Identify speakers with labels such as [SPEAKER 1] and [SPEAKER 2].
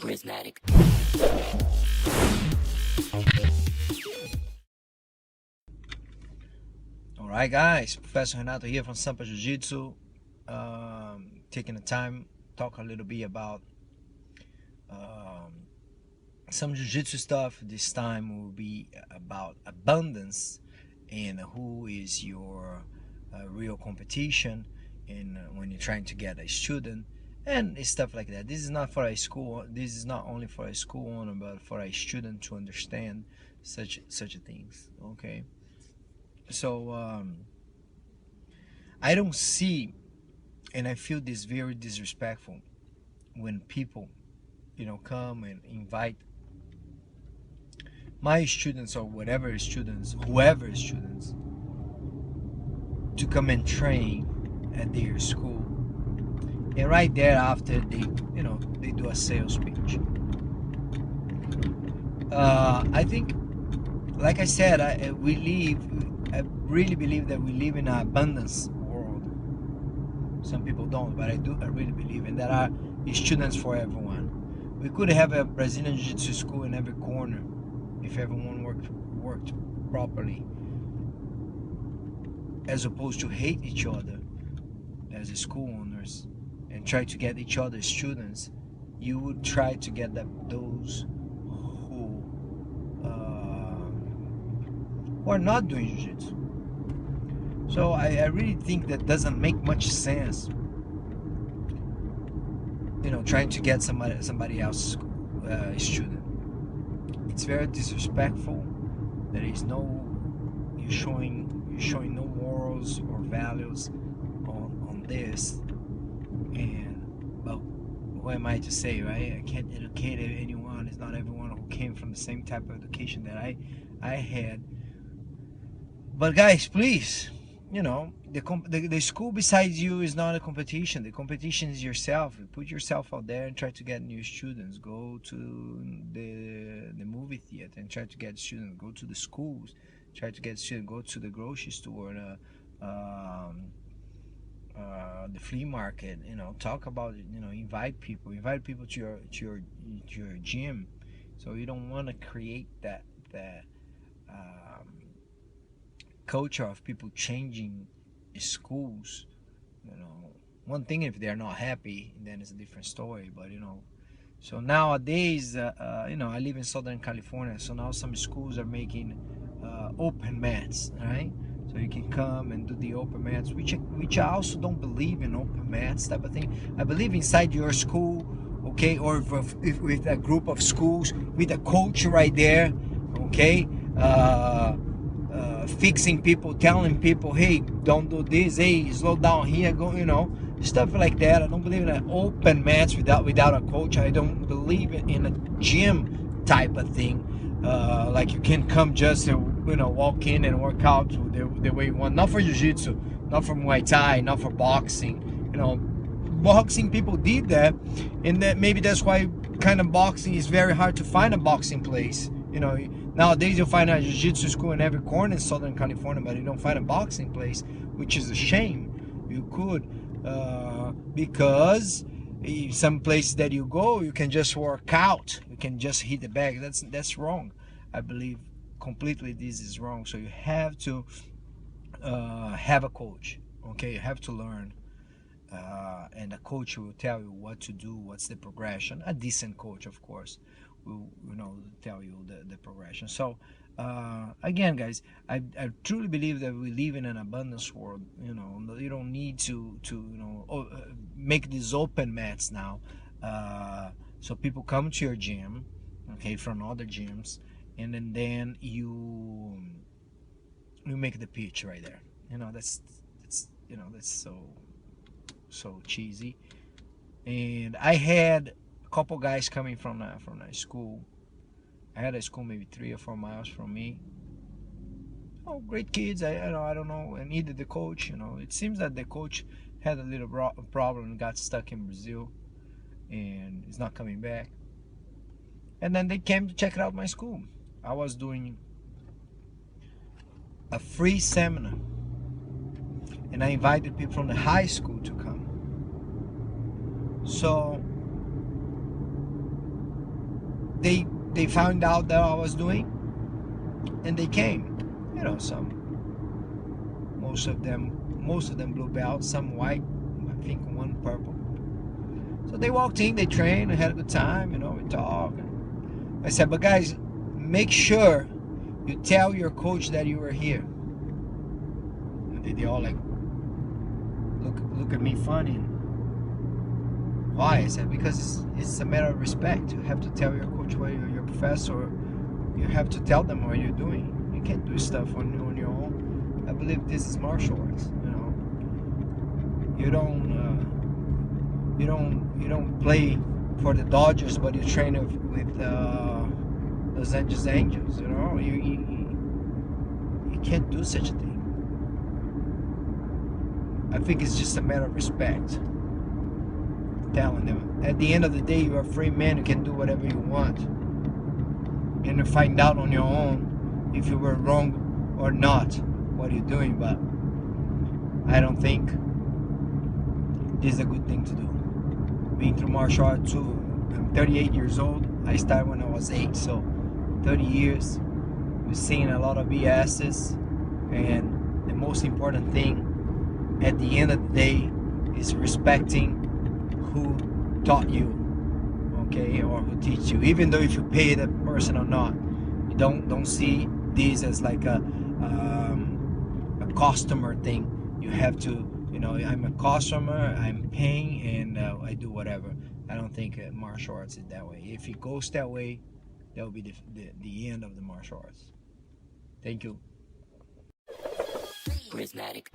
[SPEAKER 1] charismatic.
[SPEAKER 2] Alright guys, Professor Renato here from Sampa Jiu Jitsu. Taking the time talk a little bit about some Jiu Jitsu stuff. This time will be about abundance and who is your real competition, and when you're trying to get a student and stuff like that. This is not for a school. This is not only for a school owner, but for a student to understand such things. Okay, so I don't see, and I feel this very disrespectful when people, come and invite my students or whatever students, whoever students, to come and train at their school, and right there after they do a sales pitch. I think, like I said, I really believe that we live in an abundance world. Some people don't, but I really believe, and there are students for everyone. We could have a Brazilian Jiu-Jitsu school in every corner if everyone worked properly, as opposed to hate each other as school owners and try to get each other's students. You would try to get those who are not doing jiu-jitsu. So I really think that doesn't make much sense. Trying to get somebody else's student. It's very disrespectful. There is you're showing no morals or values on this. And well, who am I to say, right? I can't educate anyone. It's not everyone who came from the same type of education that I had. But guys, please, the school besides you is not a competition. The competition is yourself. You put yourself out there and try to get new students. Go to the movie theater and try to get students. Go to the schools, try to get students. Go to the grocery store, the flea market. Talk about it. Invite people to your gym. So you don't want to create that culture of people changing schools. One thing, if they're not happy, then it's a different story. But so nowadays, I live in Southern California, so now some schools are making open mats, right? So you can come and do the open mats, which I also don't believe in open mats type of thing. I believe inside your school, okay, or if with a group of schools with a coach right there, okay. Fixing people, telling people, hey, don't do this, hey, slow down here, go, stuff like that. I don't believe in an open match without a coach. I don't believe in a gym type of thing, like you can come just walk in and work out the way you want. Not for jiu-jitsu, not for Muay Thai, not for boxing. Boxing people did that, and maybe that's why kind of boxing is very hard to find a boxing place. Nowadays you'll find a jiu-jitsu school in every corner in Southern California, but you don't find a boxing place, which is a shame. You could, because some places that you go, you can just work out, you can just hit the bag. That's wrong. I believe completely this is wrong. So you have to have a coach. Okay, you have to learn. And a coach will tell you what to do, what's the progression. A decent coach, of course, will tell you the progression. So again, guys, I truly believe that we live in an abundance world. You don't need to make these open mats now, so people come to your gym, okay, from other gyms, and then you make the pitch right there. That's so cheesy. And I had a couple guys coming from a school. I had a school maybe 3 or 4 miles from me. Oh, great kids. I don't know. I needed the coach. It seems that the coach had a little problem, got stuck in Brazil, and is not coming back. And then they came to check out my school. I was doing a free seminar, and I invited people from the high school to come. So they found out that I was doing, and they came. You know, most of them blue belts, some white, I think one purple. So they walked in, they trained, I had a good time, you know, we talked. I said, but guys, make sure you tell your coach that you were here. And they all like look at me funny. Why? I said, because it's a matter of respect. You have to tell your coach what your professor. You have to tell them what you're doing. You can't do stuff on your own. I believe this is martial arts. You know, you don't play for the Dodgers, but you train with Los Angeles Angels. You know, you can't do such a thing. I think it's just a matter of respect. Telling them, at the end of the day, you're a free man. You can do whatever you want. You're gonna find out on your own if you were wrong or not what you're doing. But I don't think this is a good thing to do. Being through martial arts too. I'm 38 years old. I started when I was 8, so 30 years. We've seen a lot of BS's, and the most important thing at the end of the day is respecting who taught you, okay, or who teach you. Even though if you pay that person or not, you don't see this as like a customer thing. You have to, you know, I'm a customer, I'm paying, and I do whatever. I don't think martial arts is that way. If it goes that way, that will be the end of the martial arts. Thank you.
[SPEAKER 1] Charismatic.